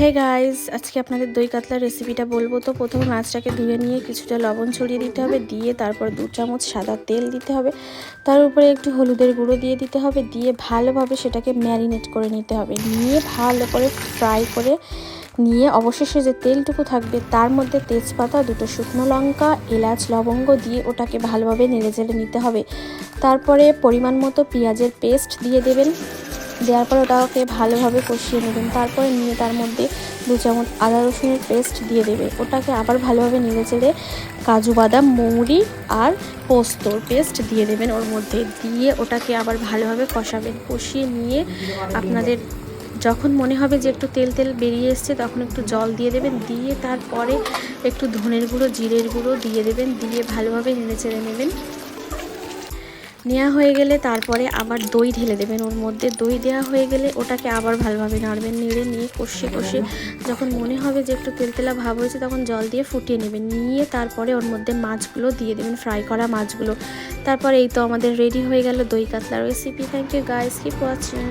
Hey guys, আজকে আপনাদের দই কাতলার রেসিপিটা বলবো। তো প্রথমে মাছটাকে ধুয়ে নিয়ে কিছুটা লবণ ছড়িয়ে দিতে হবে, দিয়ে তারপর 2 চামচ সাদা তেল দিতে হবে, তার উপরে একটু হলুদের গুঁড়ো দিয়ে দিতে হবে, দিয়ে ভালোভাবে সেটাকে ম্যারিনেট করে নিতে হবে। নিয়ে ভালো করে ফ্রাই করে নিয়ে অবশেষে যে তেলটুকু থাকবে তার মধ্যে তেজপাতা, 2টো শুকনো লঙ্কা, এলাচ, লবঙ্গ দিয়ে ওটাকে ভালোভাবে নেড়েচেড়ে নিতে হবে। তারপরে পরিমাণ মতো পেঁয়াজের পেস্ট দিয়ে দেবেন, দেওয়ার পর ওটাকে ভালোভাবে কষিয়ে নেবেন। তারপরে নিয়ে তার মধ্যে 2 চামচ আদা রসুনের পেস্ট দিয়ে দেবে। ওটাকে আবার ভালোভাবে নেড়েচেড়ে কাজু বাদাম, মৌরি আর পোস্তর পেস্ট দিয়ে দেবেন ওর মধ্যে, দিয়ে ওটাকে আবার ভালোভাবে কষাবেন। কষিয়ে নিয়ে আপনাদের যখন মনে হবে যে একটু তেল তেল বেরিয়ে এসছে তখন একটু জল দিয়ে দেবেন, দিয়ে তারপরে একটু ধনের গুঁড়ো, জিরের গুঁড়ো দিয়ে দেবেন, দিয়ে ভালোভাবে নেড়েচেড়ে নেবেন। নেওয়া হয়ে গেলে তারপরে আবার দই ঢেলে দেবেন ওর মধ্যে। দই দেওয়া হয়ে গেলে ওটাকে আবার ভালোভাবে নাড়বেন, নেড়ে নিয়ে কষে কষে যখন মনে হবে যে একটু তেলতেলা ভাব হয়েছে তখন জল দিয়ে ফুটিয়ে নেবেন। নিয়ে তারপরে ওর মধ্যে মাছগুলো দিয়ে দেবেন, ফ্রাই করা মাছগুলো। তারপরে এই তো আমাদের রেডি হয়ে গেল দই কাতলা recipe. Thank you guys, keep watching.